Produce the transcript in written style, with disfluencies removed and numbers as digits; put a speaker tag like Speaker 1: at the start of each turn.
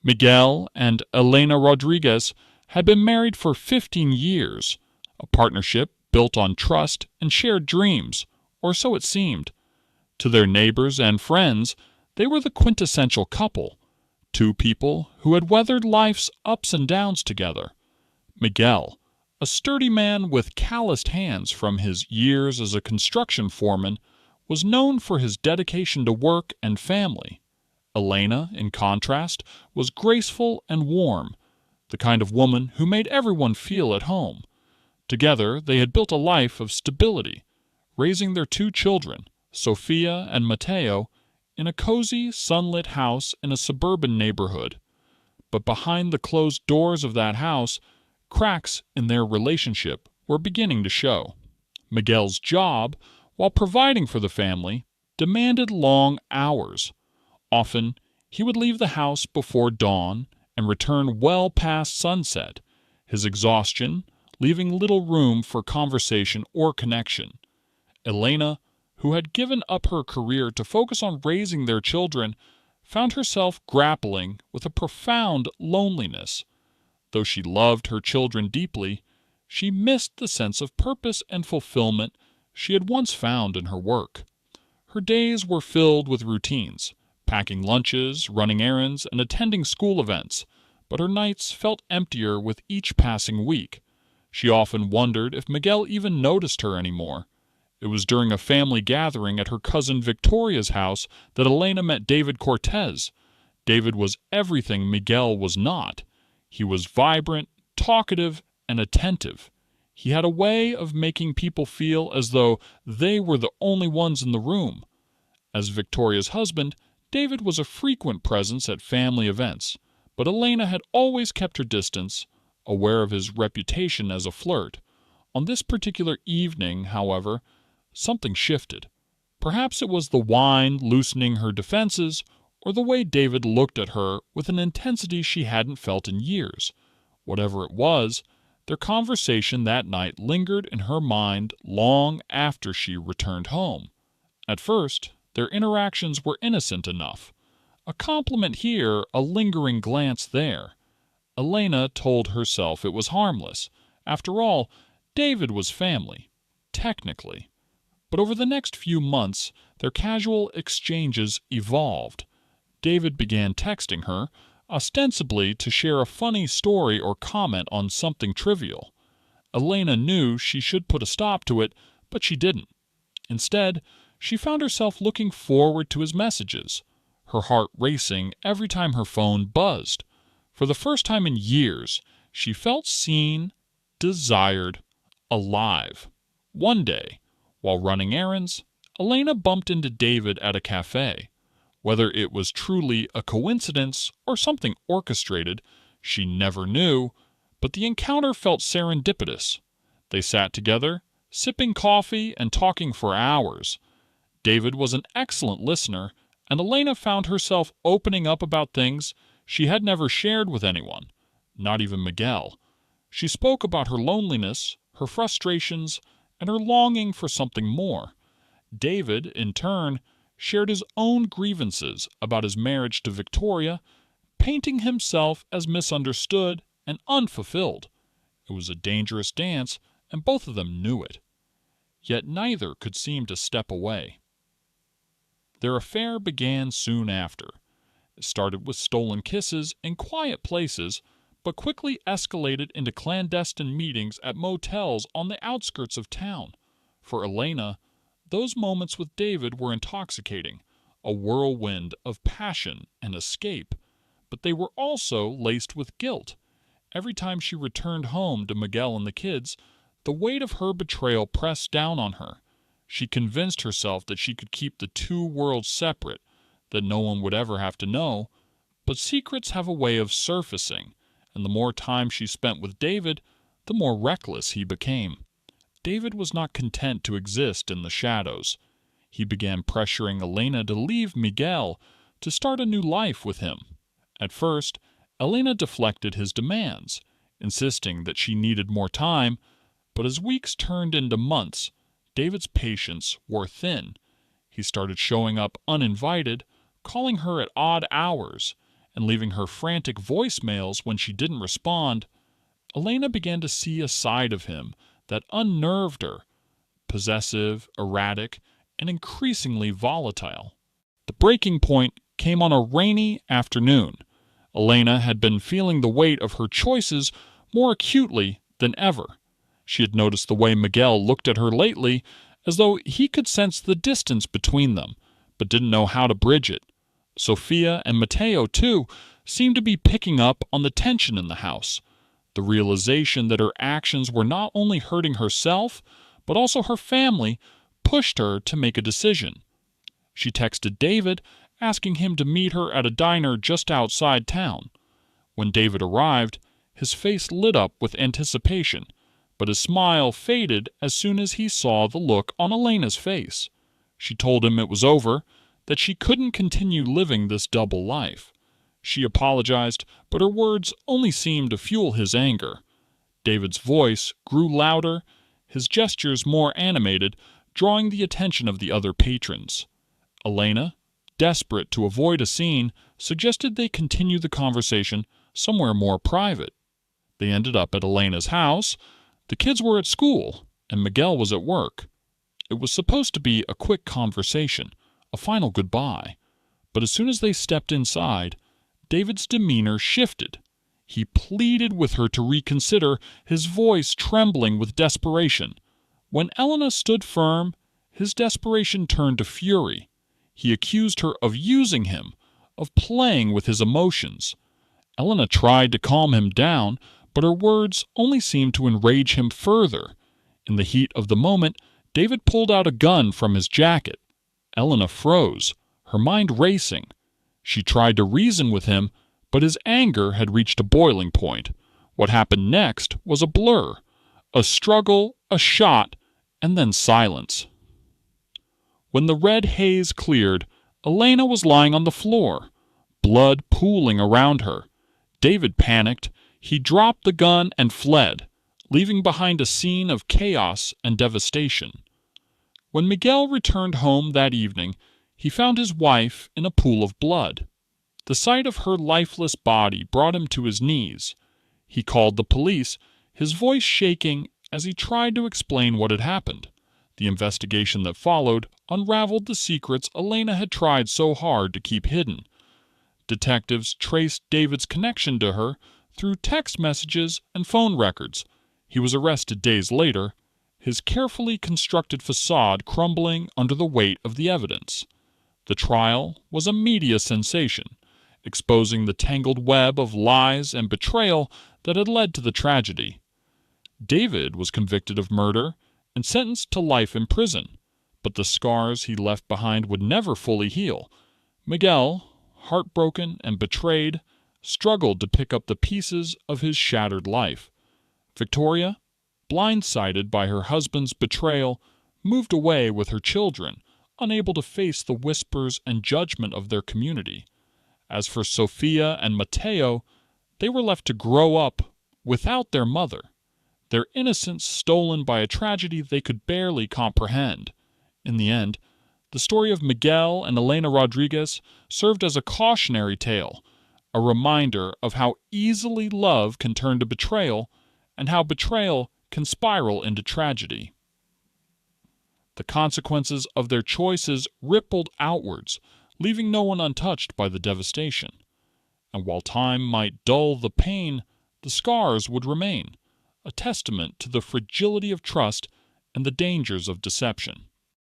Speaker 1: Miguel and Elena Rodriguez had been married for 15 years, a partnership built on trust and shared dreams, or so it seemed. To their neighbors and friends, they were the quintessential couple, two people who had weathered life's ups and downs together. Miguel, a sturdy man with calloused hands from his years as a construction foreman, was known for his dedication to work and family. Elena, in contrast, was graceful and warm, the kind of woman who made everyone feel at home. Together, they had built a life of stability, raising their two children, Sophia and Mateo, in a cozy, sunlit house in a suburban neighborhood. But behind the closed doors of that house, cracks in their relationship were beginning to show. Miguel's job, while providing for the family, demanded long hours. Often, he would leave the house before dawn and return well past sunset, his exhaustion leaving little room for conversation or connection. Elena, who had given up her career to focus on raising their children, found herself grappling with a profound loneliness. Though she loved her children deeply, she missed the sense of purpose and fulfillment she had once found in her work. Her days were filled with routines, packing lunches, running errands, and attending school events, but her nights felt emptier with each passing week. She often wondered if Miguel even noticed her anymore. It was during a family gathering at her cousin Victoria's house that Elena met David Cortez. David was everything Miguel was not. He was vibrant, talkative, and attentive. He had a way of making people feel as though they were the only ones in the room. As Victoria's husband, David was a frequent presence at family events, but Elena had always kept her distance, aware of his reputation as a flirt. On this particular evening, however, something shifted. Perhaps it was the wine loosening her defenses, or the way David looked at her with an intensity she hadn't felt in years. Whatever it was, their conversation that night lingered in her mind long after she returned home. At first, their interactions were innocent enough. A compliment here, a lingering glance there. Elena told herself it was harmless. After all, David was family, technically. But over the next few months, their casual exchanges evolved. David began texting her, ostensibly to share a funny story or comment on something trivial. Elena knew she should put a stop to it, but she didn't. Instead, she found herself looking forward to his messages, her heart racing every time her phone buzzed. For the first time in years, she felt seen, desired, alive. One day, while running errands, Elena bumped into David at a cafe. Whether it was truly a coincidence or something orchestrated, she never knew, but the encounter felt serendipitous. They sat together, sipping coffee and talking for hours. David was an excellent listener, and Elena found herself opening up about things she had never shared with anyone, not even Miguel. She spoke about her loneliness, her frustrations, and her longing for something more. David, in turn, shared his own grievances about his marriage to Victoria, painting himself as misunderstood and unfulfilled. It was a dangerous dance, and both of them knew it. Yet neither could seem to step away. Their affair began soon after. It started with stolen kisses in quiet places, but quickly escalated into clandestine meetings at motels on the outskirts of town. For Elena, those moments with David were intoxicating, a whirlwind of passion and escape, but they were also laced with guilt. Every time she returned home to Miguel and the kids, the weight of her betrayal pressed down on her. She convinced herself that she could keep the two worlds separate, that no one would ever have to know, but secrets have a way of surfacing, and the more time she spent with David, the more reckless he became. David was not content to exist in the shadows. He began pressuring Elena to leave Miguel, to start a new life with him. At first, Elena deflected his demands, insisting that she needed more time, but as weeks turned into months, David's patience wore thin. He started showing up uninvited, calling her at odd hours, and leaving her frantic voicemails when she didn't respond, Elena began to see a side of him that unnerved her, possessive, erratic, and increasingly volatile. The breaking point came on a rainy afternoon. Elena had been feeling the weight of her choices more acutely than ever. She had noticed the way Miguel looked at her lately, as though he could sense the distance between them, but didn't know how to bridge it. Sofia and Mateo, too, seemed to be picking up on the tension in the house. The realization that her actions were not only hurting herself, but also her family, pushed her to make a decision. She texted David, asking him to meet her at a diner just outside town. When David arrived, his face lit up with anticipation, but his smile faded as soon as he saw the look on Elena's face. She told him it was over, that she couldn't continue living this double life. She apologized, but her words only seemed to fuel his anger. David's voice grew louder, his gestures more animated, drawing the attention of the other patrons. Elena, desperate to avoid a scene, suggested they continue the conversation somewhere more private. They ended up at Elena's house. The kids were at school, and Miguel was at work. It was supposed to be a quick conversation, a final goodbye. But as soon as they stepped inside, David's demeanor shifted. He pleaded with her to reconsider, his voice trembling with desperation. When Elena stood firm, his desperation turned to fury. He accused her of using him, of playing with his emotions. Elena tried to calm him down, but her words only seemed to enrage him further. In the heat of the moment, David pulled out a gun from his jacket. Elena froze, her mind racing. She tried to reason with him, but his anger had reached a boiling point. What happened next was a blur. A struggle, a shot, and then silence. When the red haze cleared, Elena was lying on the floor, blood pooling around her. David panicked. He dropped the gun and fled, leaving behind a scene of chaos and devastation. When Miguel returned home that evening, he found his wife in a pool of blood. The sight of her lifeless body brought him to his knees. He called the police, his voice shaking as he tried to explain what had happened. The investigation that followed unraveled the secrets Elena had tried so hard to keep hidden. Detectives traced David's connection to her through text messages and phone records. He was arrested days later, his carefully constructed facade crumbling under the weight of the evidence. The trial was a media sensation, exposing the tangled web of lies and betrayal that had led to the tragedy. David was convicted of murder and sentenced to life in prison, but the scars he left behind would never fully heal. Miguel, heartbroken and betrayed, struggled to pick up the pieces of his shattered life. Victoria, blindsided by her husband's betrayal, moved away with her children, unable to face the whispers and judgment of their community. As for Sofia and Mateo, they were left to grow up without their mother, their innocence stolen by a tragedy they could barely comprehend. In the end, the story of Miguel and Elena Rodriguez served as a cautionary tale, a reminder of how easily love can turn to betrayal and how betrayal can spiral into tragedy. The consequences of their choices rippled outwards, leaving no one untouched by the devastation. And while time might dull the pain, the scars would remain, a testament to the fragility of trust and the dangers of deception.